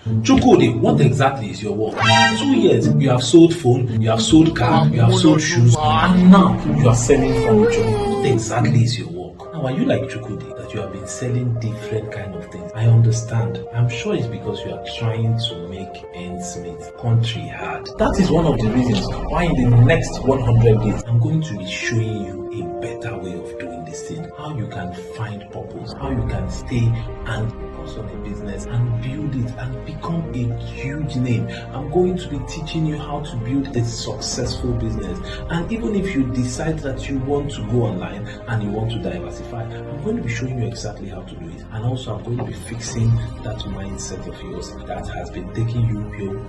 Chukwudi, what exactly is your work? 2 years, you have sold phone, you have sold car, you have sold shoes, and now you are selling furniture. What exactly is your work? Now, are you like Chukwudi, that you have been selling different kind of things? I understand. I'm sure it's because you are trying to make ends meet. Country hard. That is one of the reasons why in the next 100 days, I'm going to be showing you a better way of doing this thing. How you can find purpose, how you can stay and focus on a business and build it and become a huge name. I'm going to be teaching you how to build a successful business. And even if you decide that you want to go online and you want to diversify, I'm going to be showing you exactly how to do it. And also I'm going to be fixing that mindset of yours that has been taking you pure.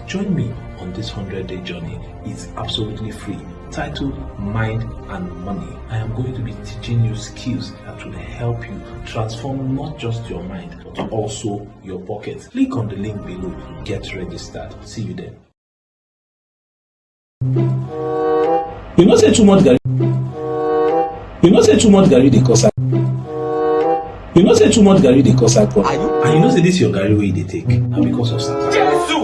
Join me on this 100-day journey. It's absolutely free. Titled Mind and Money. I am going to be teaching you skills that will help you transform not just your mind but also your pocket. Click on the link below to get registered. See you there. You know say too much garri. You know say too much garri dey cause. You know say too much garri dey cause alcohol. And you know say this your garri wey you dey take na because of Satan.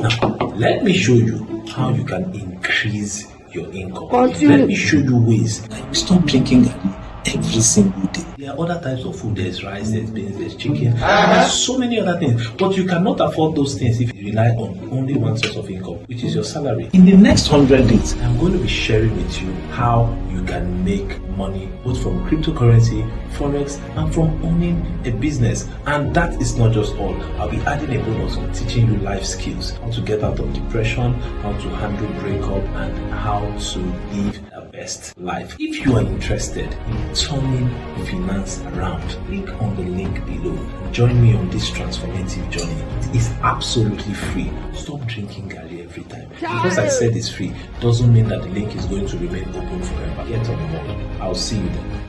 Now, let me show you how you can increase your income. Let me show you ways like stop drinking garri every single day. There are other types of food. There's rice, there's beans, there's chicken, there's so many other things. But you cannot afford those things if you rely on only one source of income, which is your salary. In the next 100 days, I'm going to be sharing with you how you can make money both from cryptocurrency, forex, and from owning a business. And that is not just all. I'll be adding a bonus on teaching you life skills, how to get out of depression, how to handle breakup, and how to live the best life. If you are interested in turning finance around, click on the link below and join me on this transformative journey. It is absolutely free. Stop drinking garri every time. Because I said it's free doesn't mean that the link is going to remain open forever. Get on board. I'll see you then.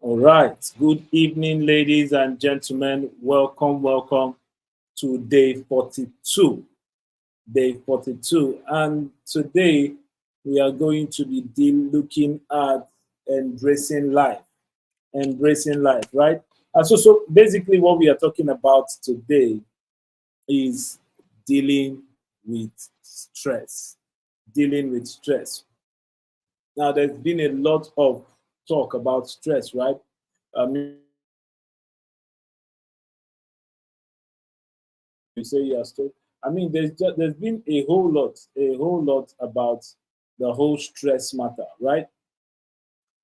All right. Good evening, ladies and gentlemen. Welcome to day 42. Day 42. And today we are going to be looking at embracing life. Embracing life, right? And so basically what we are talking about today is dealing with stress. Dealing with stress. Now, there's been a lot of talk about stress, right? You say you're stressed. There's been a whole lot about the whole stress matter, right?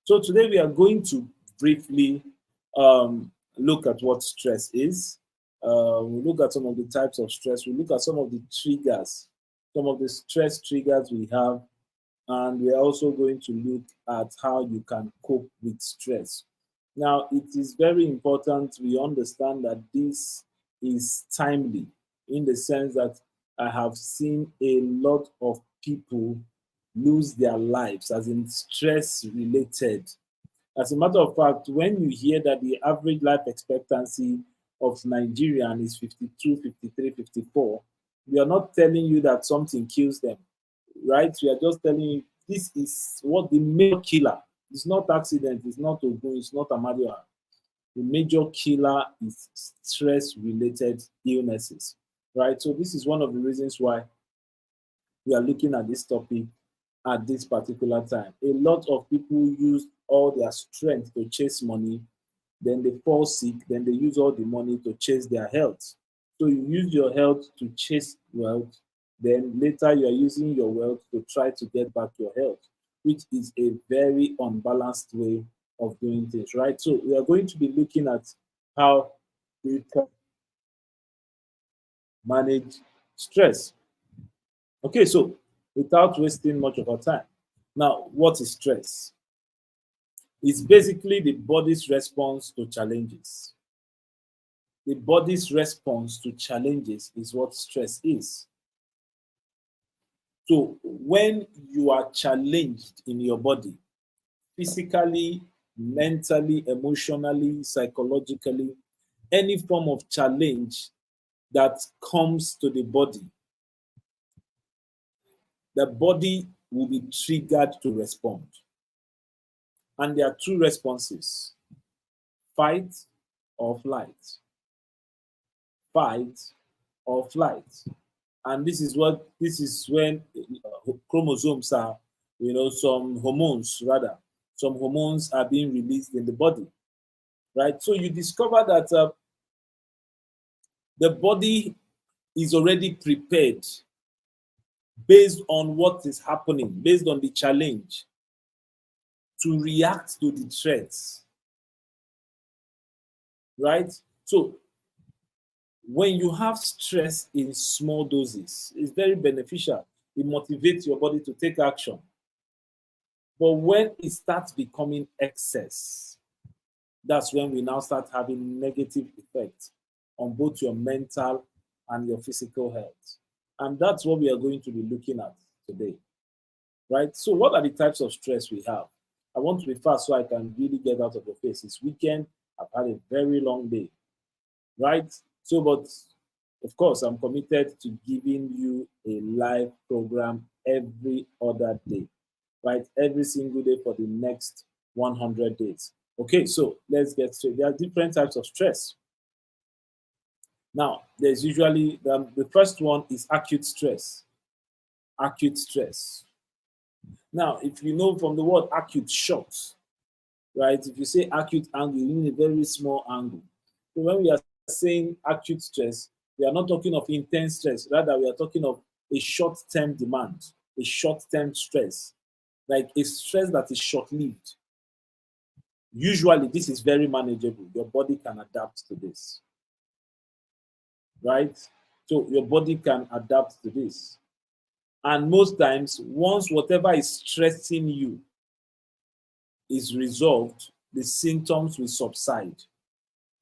So today we are going to briefly look at what stress is. We look at some of the types of stress. We look at some of the triggers, some of the stress triggers we have, and we are also going to look at how you can cope with stress. Now, it is very important we understand that this is timely in the sense that I have seen a lot of people lose their lives as in stress related. As a matter of fact, when you hear that the average life expectancy of Nigerian is 52, 53, 54, we are not telling you that something kills them, right? We are just telling you this is what the major killer. It's not accident, it's not Ogun, it's not Amadioha. The major killer is stress-related illnesses, right? So this is one of the reasons why we are looking at this topic at this particular time. A lot of people use all their strength to chase money, then they fall sick, then they use all the money to chase their health. So you use your health to chase wealth, then later you are using your wealth to try to get back your health, which is a very unbalanced way of doing things, right? So we are going to be looking at how we can manage stress. Okay, so without wasting much of our time. Now, what is stress? It's basically the body's response to challenges. The body's response to challenges is what stress is. So when you are challenged in your body, physically, mentally, emotionally, psychologically, any form of challenge that comes to the body will be triggered to respond. And there are two responses: fight or flight. Fight or flight. And this is when chromosomes are, some hormones are being released in the body, right? So you discover that the body is already prepared based on what is happening, based on the challenge, to react to the threats, right? So when you have stress in small doses, it's very beneficial. It motivates your body to take action. But when it starts becoming excess, that's when we now start having negative effects on both your mental and your physical health. And that's what we are going to be looking at today, right? So what are the types of stress we have? I want to be fast so I can really get out of the face. It's weekend. I've had a very long day, right? So, but of course, I'm committed to giving you a live program every other day, right? Every single day for the next 100 days. Okay, so let's get straight. There are different types of stress. Now, there's usually, the first one is acute stress. Acute stress. Now, if you know from the word acute, short, right? If you say acute angle, you mean a very small angle. So when we are saying acute stress, we are not talking of intense stress. Rather, we are talking of a short-term demand, a short-term stress, like a stress that is short-lived. Usually, this is very manageable. Your body can adapt to this, right? So your body can adapt to this. And most times, once whatever is stressing you is resolved, the symptoms will subside.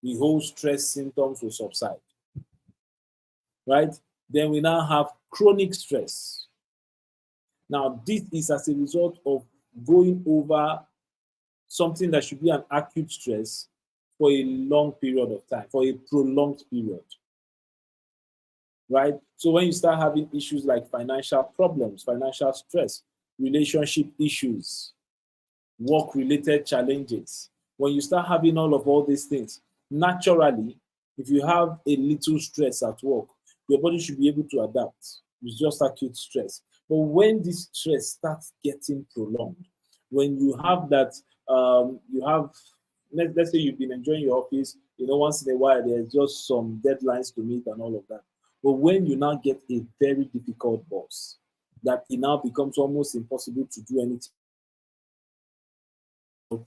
The whole stress symptoms will subside, right? Then we now have chronic stress. Now, this is as a result of going over something that should be an acute stress for a long period of time, for a prolonged period, right? So when you start having issues like financial problems, financial stress, relationship issues, work-related challenges, when you start having all these things, naturally, if you have a little stress at work, your body should be able to adapt. It's just acute stress. But when this stress starts getting prolonged, when you have that, let's say you've been enjoying your office, once in a while there's just some deadlines to meet and all of that. But when you now get a very difficult boss, that it now becomes almost impossible to do anything,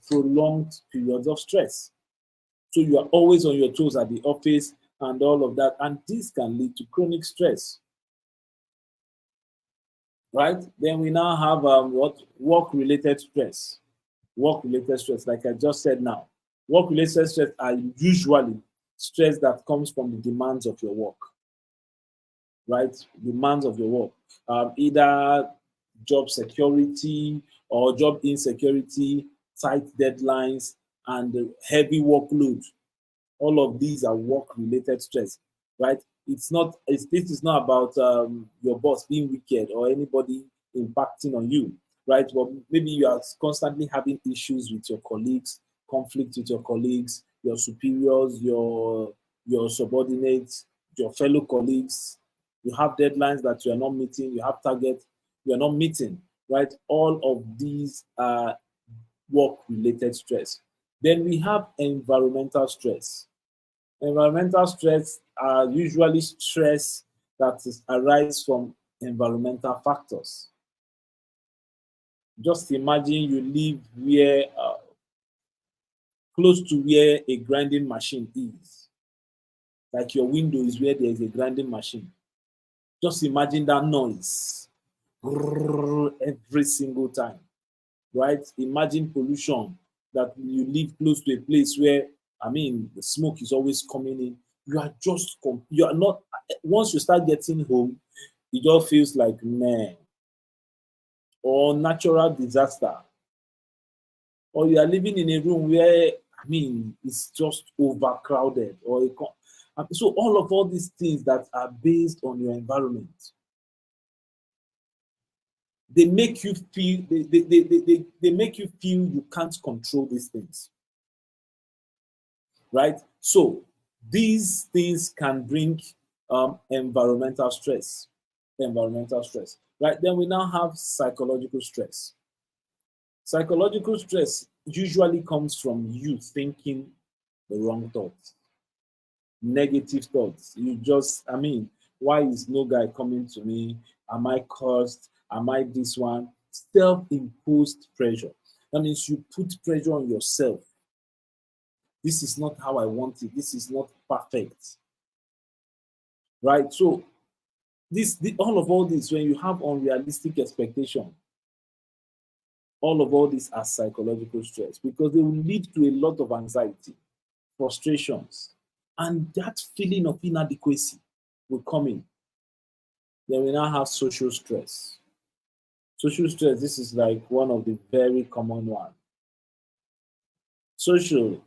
prolonged periods of stress. So you are always on your toes at the office and all of that. And this can lead to chronic stress, right? Then we now have work-related stress. Work-related stress, like I just said now. Work-related stress are usually stress that comes from the demands of your work, right? Demands of your work. Either job security or job insecurity, tight deadlines, and heavy workload. All of these are work-related stress, right? This is not about your boss being wicked or anybody impacting on you, right? But maybe you are constantly having issues with your colleagues, conflict with your colleagues, your superiors, your subordinates, your fellow colleagues. You have deadlines that you are not meeting. You have targets you are not meeting, right? All of these are work-related stress. Then we have environmental stress. Environmental stress are usually stress that arise from environmental factors. Just imagine you live where close to where a grinding machine is. Like your window is where there is a grinding machine. Just imagine that noise every single time, right? Imagine pollution, that you live close to a place where, the smoke is always coming in. You are not, once you start getting home, it just feels like, man, or natural disaster, or you are living in a room where, I mean, it's just overcrowded, or so all these things that are based on your environment, they make you feel they make you feel you can't control these things, right? So these things can bring environmental stress, right? Then we now have psychological stress. Psychological stress usually comes from you thinking the wrong thoughts, negative thoughts. You just, I mean, why is no guy coming to me? Am I cursed? Am I this one? Self-imposed pressure. That means you put pressure on yourself. This is not how I want it. This is not perfect. Right? So all this, when you have unrealistic expectation, all these are psychological stress, because they will lead to a lot of anxiety, frustrations, and that feeling of inadequacy will come in. Then we now have social stress. Social stress, this is like one of the very common ones. Social,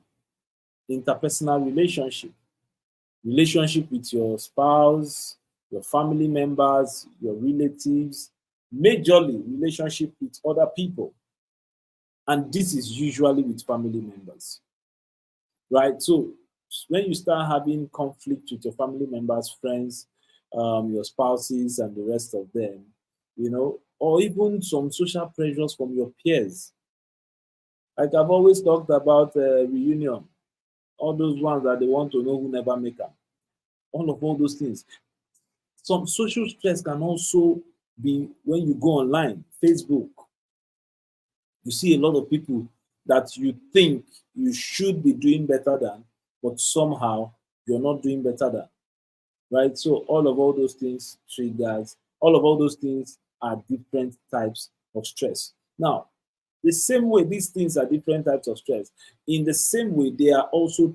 interpersonal relationship with your spouse, your family members, your relatives, majorly relationship with other people. And this is usually with family members, right? So when you start having conflict with your family members, friends, your spouses, and the rest of them, or even some social pressures from your peers. Like I've always talked about reunion, all those ones that they want to know who never make them, all those things. Some social stress can also be when you go online, Facebook. You see a lot of people that you think you should be doing better than, but somehow you're not doing better than, right? So all those things triggers, all those things are different types of stress. Now, the same way these things are different types of stress, in the same way they are also.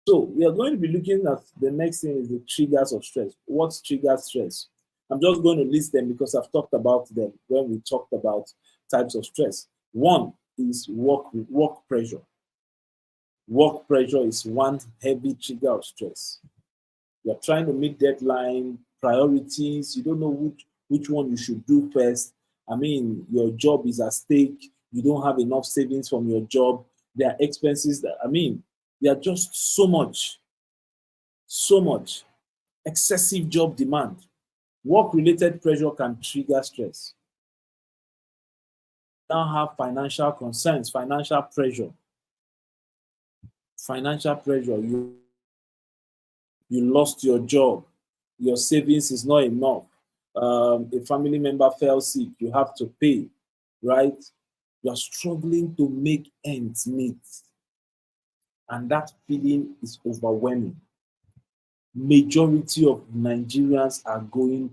So we are going to be looking at the next thing is the triggers of stress. What triggers stress? I'm just going to list them because I've talked about them when we talked about types of stress. One is work pressure. Work pressure is one heavy trigger of stress. You're trying to meet deadline, priorities. You don't know which one you should do first. I mean, your job is at stake. You don't have enough savings from your job. There are expenses that, I mean, there are just so much excessive job demand. Work-related pressure can trigger stress. Now have financial concerns, financial pressure. You lost your job, your savings is not enough. A family member fell sick, you have to pay, right? You're struggling to make ends meet. And that feeling is overwhelming. Majority of Nigerians are going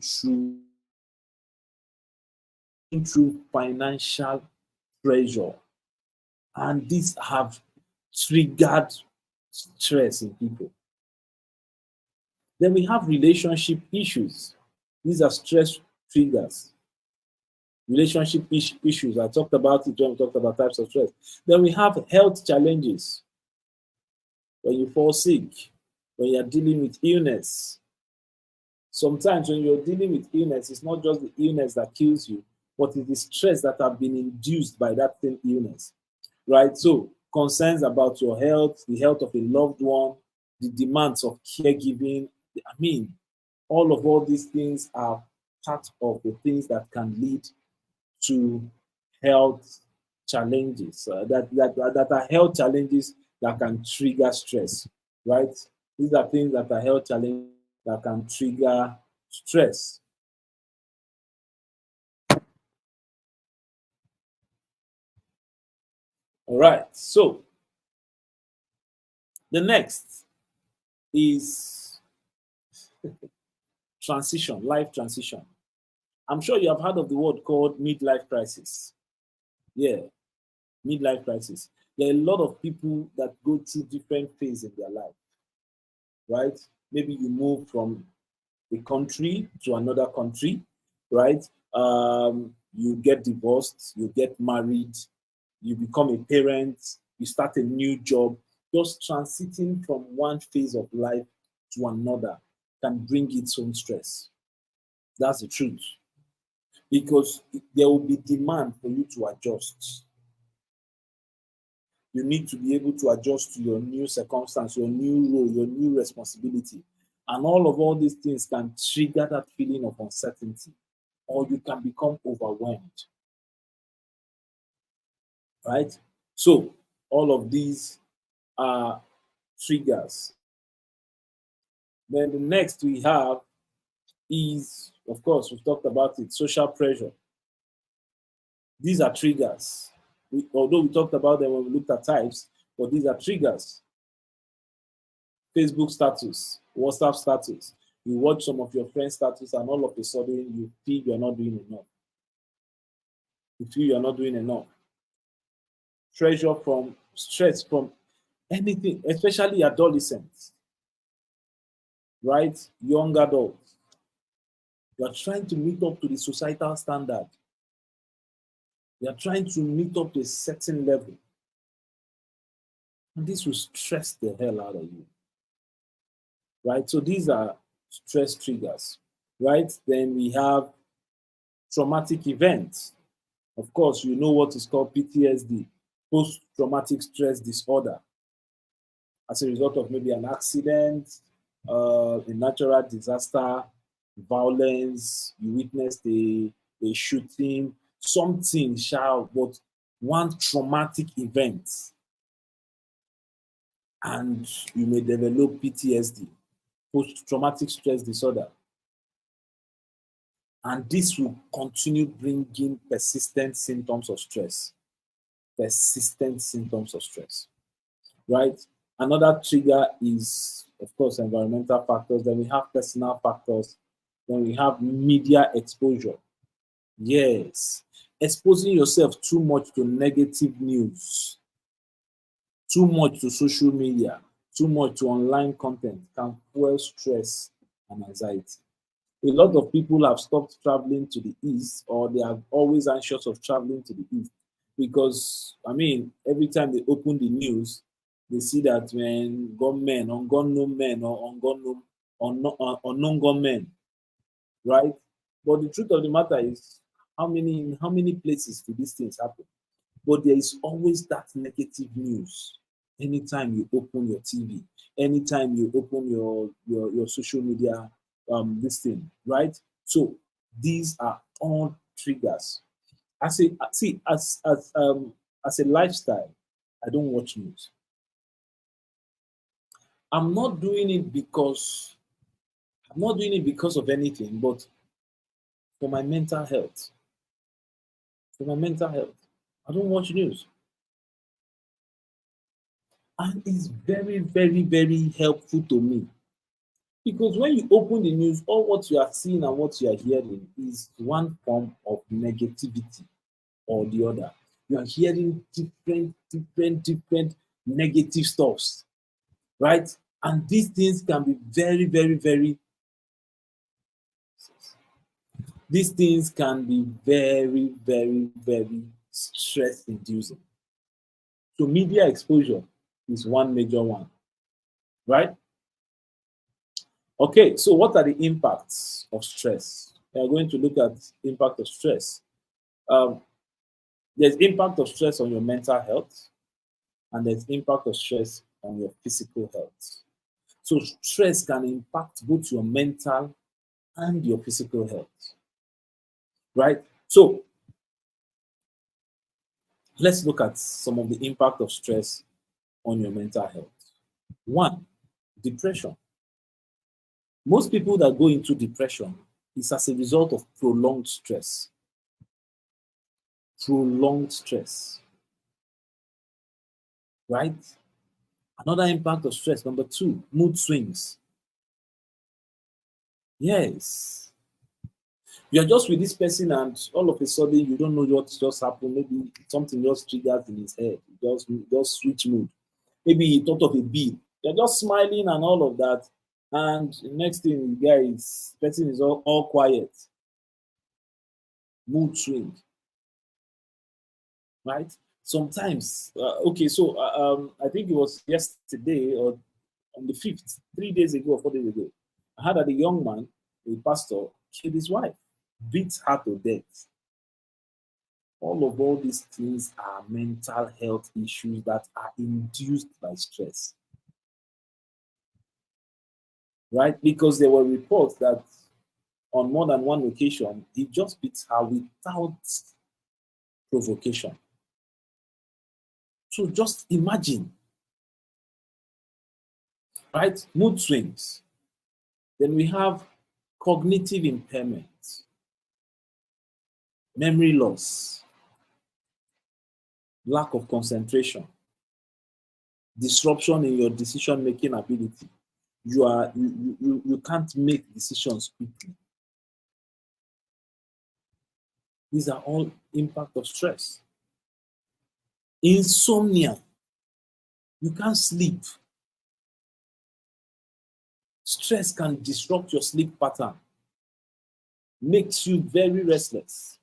through financial pressure, and these have triggered stress in people. Then we have relationship issues. These are stress triggers. Relationship issues, I talked about it when we talked about types of stress. Then we have health challenges. When you fall sick, when you're dealing with illness. Sometimes when you're dealing with illness, it's not just the illness that kills you, but it is stress that have been induced by that same illness, right? So concerns about your health, the health of a loved one, the demands of caregiving. I mean, all these things are part of the things that can lead to health challenges, that are health challenges that can trigger stress, right? These are things that are health challenges that can trigger stress. All right, so the next is transition, life transition. I'm sure you have heard of the word called midlife crisis. Yeah, midlife crisis. There are a lot of people that go through different phases in their life, right? Maybe you move from a country to another country, right? You get divorced, you get married, you become a parent, you start a new job. Just transiting from one phase of life to another can bring its own stress. That's the truth. Because there will be demand for you to adjust. You need to be able to adjust to your new circumstance, your new role, your new responsibility. And all these things can trigger that feeling of uncertainty, or you can become overwhelmed. Right? So, all of these are triggers. Then the next we have is, of course, we've talked about it, social pressure. These are triggers. Although we talked about them when we looked at types, but these are triggers. Facebook status, WhatsApp status. You watch some of your friends' status, and all of a sudden you feel you're not doing enough. You feel you're not doing enough. Pressure from stress from anything, especially adolescents, right? Young adults. You are trying to meet up to the societal standard. You are trying to meet up to a certain level. And this will stress the hell out of you. Right? So these are stress triggers. Right? Then we have traumatic events. Of course, you know what is called PTSD, post-traumatic stress disorder, as a result of maybe an accident, a natural disaster, violence, you witnessed a shooting, something, but one traumatic event, and you may develop PTSD, post-traumatic stress disorder. And this will continue bringing persistent symptoms of stress. Persistent symptoms of stress, right? Another trigger is, of course, environmental factors. Then we have personal factors. Then we have media exposure. Yes, exposing yourself too much to negative news, too much to social media, too much to online content can fuel stress and anxiety. A lot of people have stopped traveling to the east, or they are always anxious of traveling to the east because, I mean, every time they open the news, they see that when gunmen, ungun men, or unknown gunmen, right? But the truth of the matter is, in how many places do these things happen? But there is always that negative news. Anytime you open your TV, anytime you open your social media, this thing, right? So these are all triggers. As a lifestyle, I don't watch news. I'm not doing it because of anything, but for my mental health. For my mental health, I don't watch news. And it's very, very, very helpful to me. Because when you open the news, all what you are seeing and what you are hearing is one form of negativity or the other. You are hearing different negative stuffs, right? And these things can be very, very, very, these things can be very, very, very stress inducing. So media exposure is one major one, right? Okay, so what are the impacts of stress? We are going to look at impact of stress. There's impact of stress on your mental health, and there's impact of stress on your physical health. So stress can impact both your mental and your physical health, right? So let's look at some of the impact of stress on your mental health. One, depression. Most people that go into depression is as a result of prolonged stress. Prolonged stress. Right? Another impact of stress, number two, mood swings. Yes. You're just with this person and all of a sudden you don't know what just happened. Maybe something just triggers in his head. Just switch mood. Maybe he thought of a bill. You're just smiling and all of that. And the next thing, the person is all quiet. mood swing, right? Sometimes, I think it was yesterday or on the 5th, 3 days ago or 4 days ago, I heard that a young man, a pastor, killed his wife, beat her to death. All these things are mental health issues that are induced by stress, right? Because there were reports that on more than one occasion, he just beat her without provocation. So just imagine, right? Mood swings. Then we have cognitive impairment, memory loss, lack of concentration, disruption in your decision-making ability. You can't make decisions quickly. These are all impact of stress. Insomnia. You can't sleep. Stress can disrupt your sleep pattern, makes you very restless.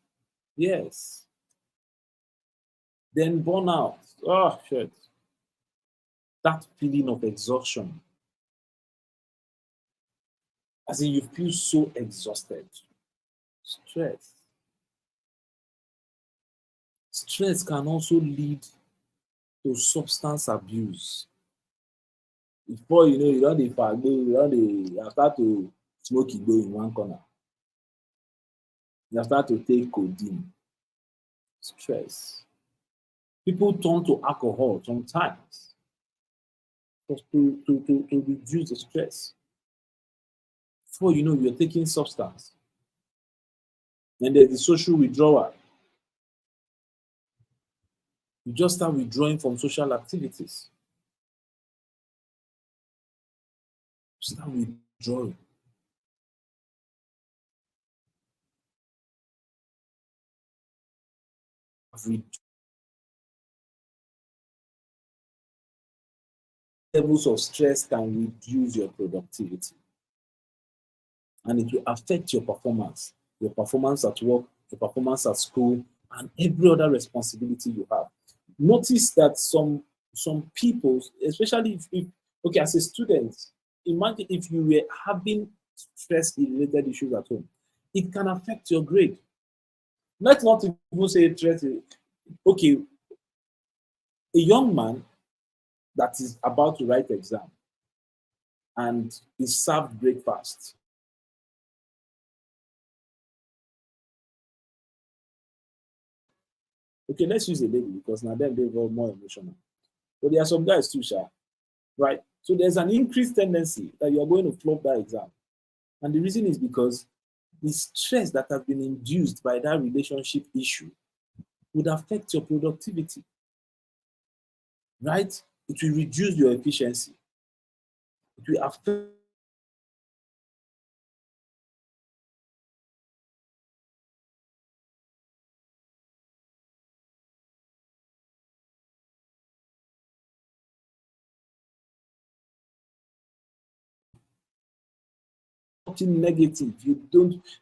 Yes. Then burnout. Oh, shit. That feeling of exhaustion. As in, you feel so exhausted. Stress. Stress can also lead to substance abuse. Before you know, you start to smoke igbo in one corner. You start to take codeine. Stress. People turn to alcohol sometimes just to reduce the stress. Before you know, you're taking substance. Then there's the social withdrawal. You just start withdrawing from social activities. Start withdrawing. Levels of stress can reduce your productivity. And it will affect your performance at work, your performance at school, and every other responsibility you have. Notice that some people, especially if okay, as a student, imagine if you were having stress-related issues at home, it can affect your grade. Let's not even say stress. Okay, a young man that is about to write exam and is served breakfast. Okay, let's use a lady because now then they're more emotional. But there are some guys too, right? So there's an increased tendency that you are going to flop that exam. And the reason is because the stress that has been induced by that relationship issue would affect your productivity, right? It will reduce your efficiency. It will affect something negative.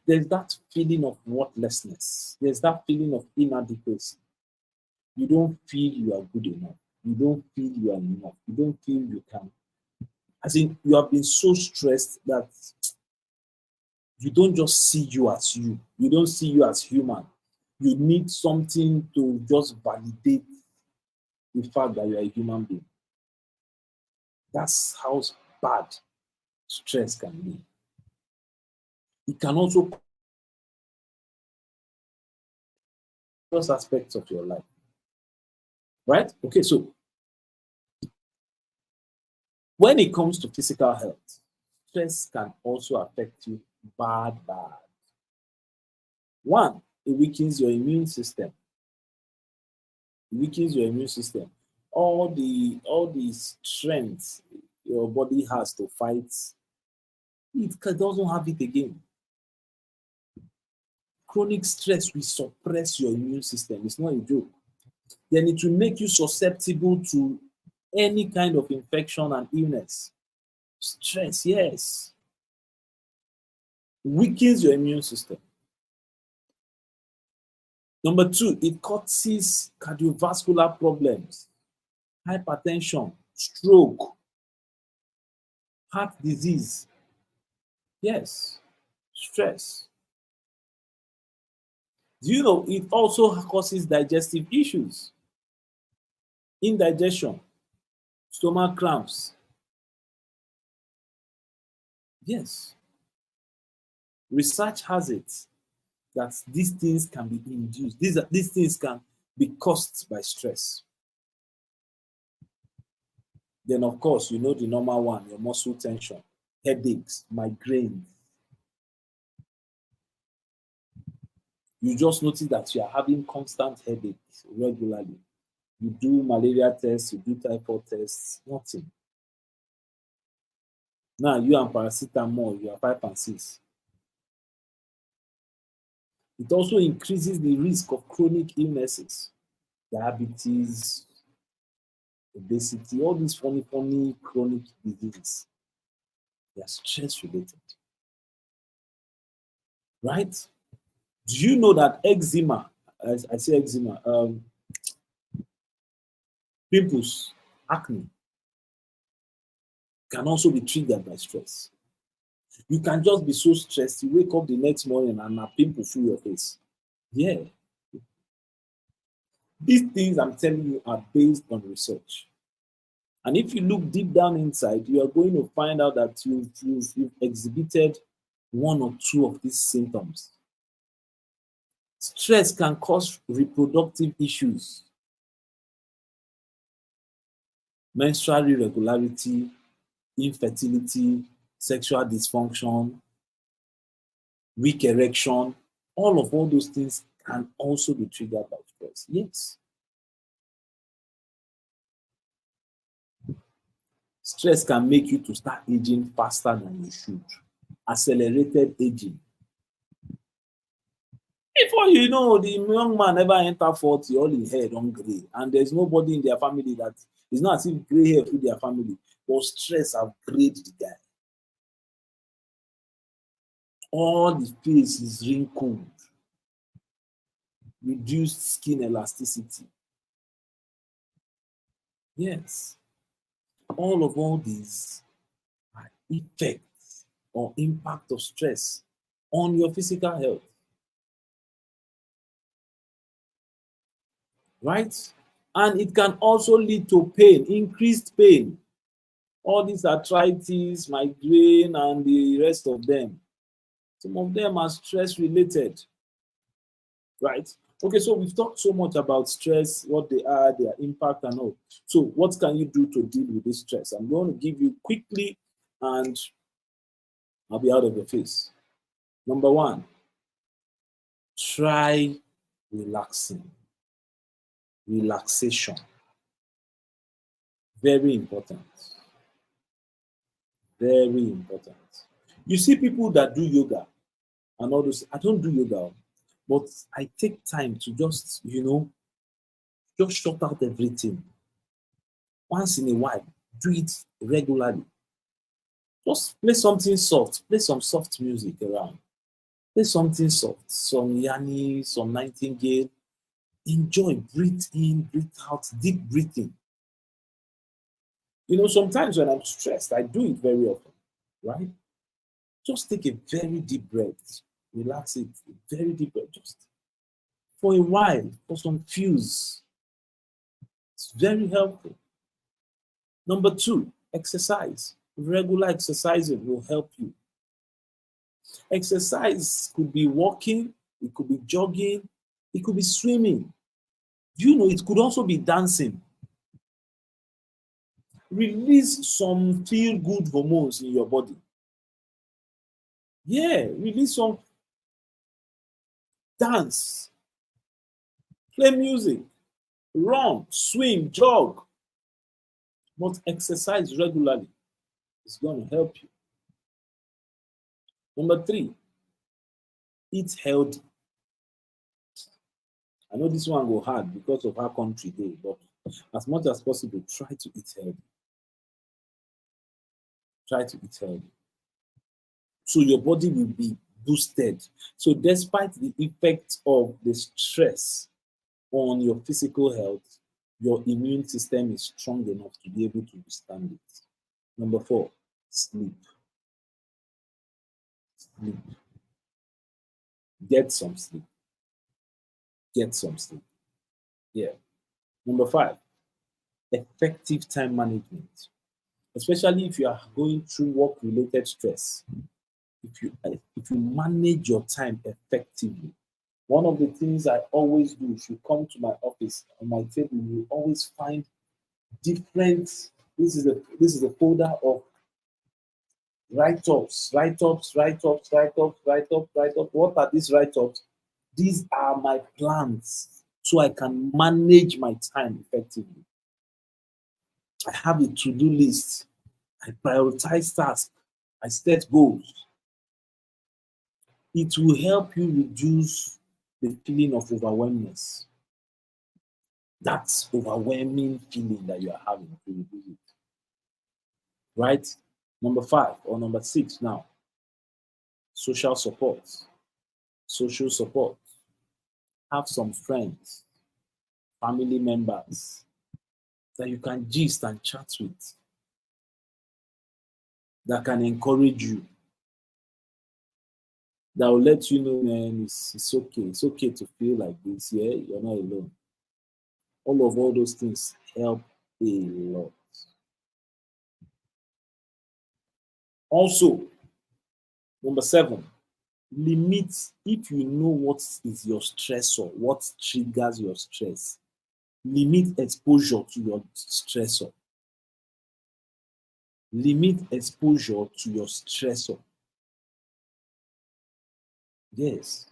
There's that feeling of worthlessness. There's that feeling of inadequacy. You don't feel you are good enough. You don't feel you are enough. You don't feel you can. As in, you have been so stressed that you don't just see you as you. You don't see you as human. You need something to just validate the fact that you are a human being. That's how bad stress can be. It can also cause aspects of your life. Right? Okay, so when it comes to physical health, stress can also affect you bad. One, it weakens your immune system. It weakens your immune system. All the strength your body has to fight, it doesn't have it again. Chronic stress will suppress your immune system. It's not a joke. Then it will make you susceptible to any kind of infection and illness. Stress, yes, weakens your immune system. Number two, it causes cardiovascular problems, hypertension, stroke, heart disease. Yes, stress. Do you know it also causes digestive issues, indigestion, stomach cramps? Yes. Research has it that these things can be induced. These things can be caused by stress. Then, of course, you know the normal one, your muscle tension, headaches, migraines. You just notice that you are having constant headaches regularly. You do malaria tests, you do typhoid tests, nothing. Now you and paracetamol, you are 5 and 6. It also increases the risk of chronic illnesses, diabetes, obesity, all these funny chronic diseases. They are stress related. Right? Do you know that eczema, as I say eczema, pimples, acne, can also be triggered by stress? You can just be so stressed, you wake up the next morning and a pimple through your face. Yeah. These things I'm telling you are based on research. And if you look deep down inside, you are going to find out that you've exhibited one or two of these symptoms. Stress can cause reproductive issues, menstrual irregularity, infertility, sexual dysfunction, weak erection. All those things can also be triggered by stress. Yes. Stress can make you to start aging faster than you should. Accelerated aging. Before you know, the young man never enter 40, all his hair don't gray. And there's nobody in their family that it's not as if gray hair through their family, but stress have grayed the guy. All the face is wrinkled, reduced skin elasticity. Yes. All these are effects or impact of stress on your physical health. Right? And it can also lead to pain, increased pain. All these arthritis, migraine, and the rest of them. Some of them are stress related. Right? Okay, so we've talked so much about stress, what they are, their impact, and all. So, what can you do to deal with this stress? I'm going to give you quickly, and I'll be out of the face. Number one, try relaxing. Relaxation. Very important. Very important. You see people that do yoga and all those. I don't do yoga, but I take time to just, just shut out everything. Once in a while, do it regularly. Just play something soft. Play some soft music around. Play something soft. Some Yanni, some Nightingale. Enjoy. Breathe in, breathe out. Deep breathing. Sometimes when I'm stressed, I do it very often, right? Just take a very deep breath. Relax it. Very deep breath. Just for a while, for some fews. It's very helpful. Number two, exercise. Regular exercising will help you. Exercise could be walking, it could be jogging, it could be swimming. It could also be dancing. Release some feel-good hormones in your body. Yeah, release some. Dance. Play music. Run, swim, jog. But exercise regularly. It's going to help you. Number three, eat healthy. I know this one go hard because of our country day, but as much as possible, try to eat healthy. Try to eat healthy. So your body will be boosted. So despite the effect of the stress on your physical health, your immune system is strong enough to be able to withstand it. Number 4, sleep. Sleep. Get some sleep. Get some sleep. Yeah. Number 5, effective time management. Especially if you are going through work-related stress. If you manage your time effectively, one of the things I always do, if you come to my office, on my table, you always find different. This is a folder of write-ups, write-ups, write-ups, write-ups, write-ups, write-ups. What are these write-ups? These are my plans so I can manage my time effectively. I have a to-do list. I prioritize tasks. I set goals. It will help you reduce the feeling of overwhelmness. That overwhelming feeling that you are having to reduce it. Right? Number 5 or number 6 now. Social support. Social support. Have some friends, family members that you can gist and chat with, that can encourage you, that will let you know, man, it's okay. It's okay to feel like this. Yeah, you're not alone. All those things help a lot. Also, number 7, limit. If you know what is your stressor, what triggers your stress, limit exposure to your stressor. Limit exposure to your stressor. Yes.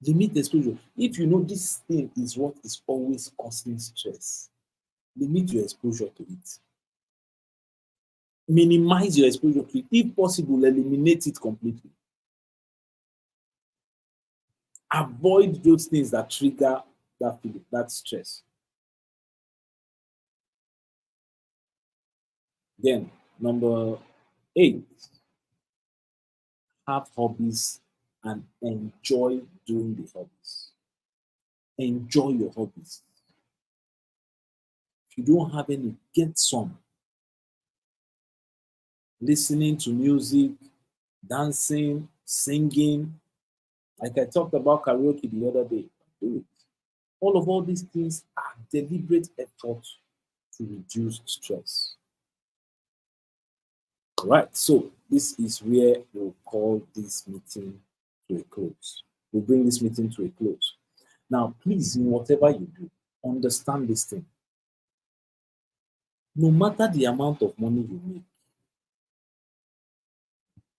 Limit exposure. If you know this thing is what is always causing stress, limit your exposure to it. Minimize your exposure to it. If possible, eliminate it completely. Avoid those things that trigger that feeling, that stress. Then, number 8, have hobbies and enjoy doing the hobbies. Enjoy your hobbies. If you don't have any, get some. Listening to music, dancing, singing. Like I talked about karaoke the other day. Do it. All these things are deliberate efforts to reduce stress. All right, so this is where we'll call this meeting to a close. We'll bring this meeting to a close. Now, please, in whatever you do, understand this thing. No matter the amount of money you make,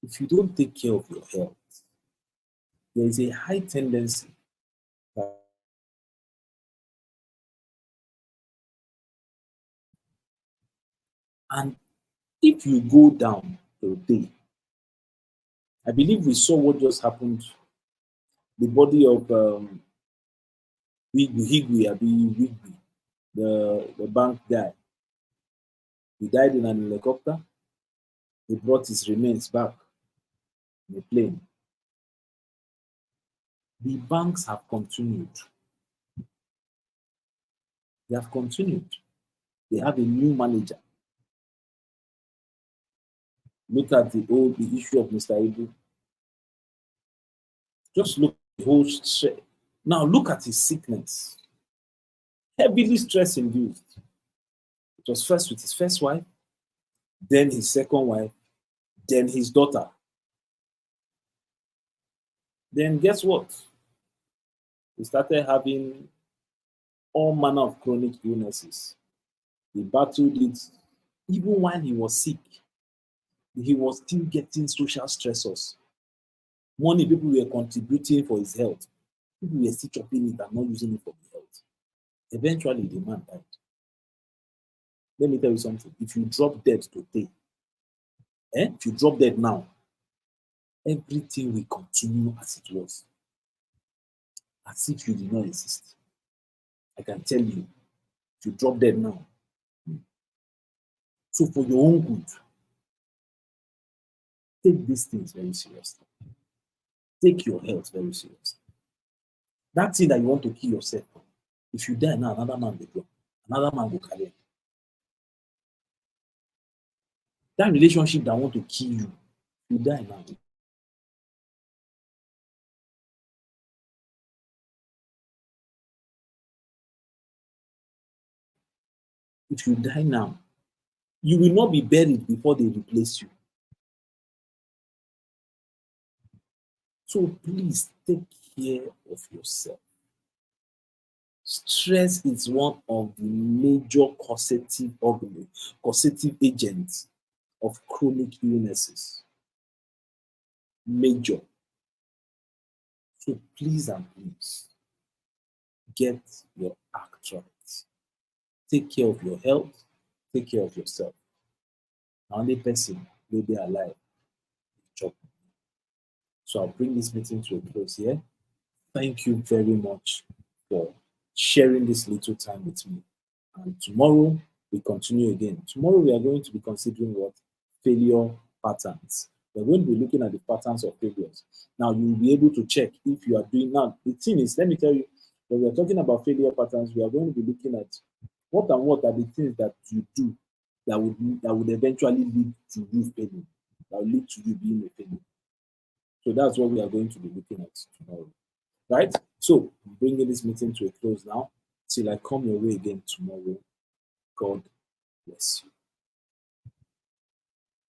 if you don't take care of your health, there is a high tendency that, and if you go down today, I believe we saw what just happened. The body of Wigby, the bank guy. He died in an helicopter. They brought his remains back in a plane. The banks have continued. They have continued. They have a new manager. Look at the issue of Mr. Ibu. Just look at the whole stress. Now look at his sickness. Heavily stress induced. It was first with his first wife, then his second wife, then his daughter. Then guess what? He started having all manner of chronic illnesses. He battled it. Even while he was sick, he was still getting social stressors. Money people were contributing for his health. People were still chopping it and not using it for his health. Eventually, the man died. Let me tell you something. If you drop dead today, if you drop dead now, everything will continue as it was. As if you did not exist. I can tell you, if you drop dead now. So for your own good, take these things very seriously. Take your health very seriously. That thing that you want to kill yourself, if you die now, another man will go. Another man will carry it. That relationship that want to kill you, you die now. If you die now, you will not be buried before they replace you. So please take care of yourself. Stress is one of the major causative agents of chronic illnesses. Major. So please and please get your act right. Take care of your health. Take care of yourself. The only person will be alive. Job. So I'll bring this meeting to a close here. Thank you very much for sharing this little time with me. And tomorrow we continue again. Tomorrow we are going to be considering what? Failure patterns. We're going to be looking at the patterns of failures. Now you will be able to check if you are doing now. The thing is, let me tell you, when we are talking about failure patterns, we are going to be looking at what are the things that you do that would eventually lead to you failing, that will lead to you being a failure. So that's what we are going to be looking at tomorrow. Right? So I'm bringing this meeting to a close now. Till I come your way again tomorrow. God bless you.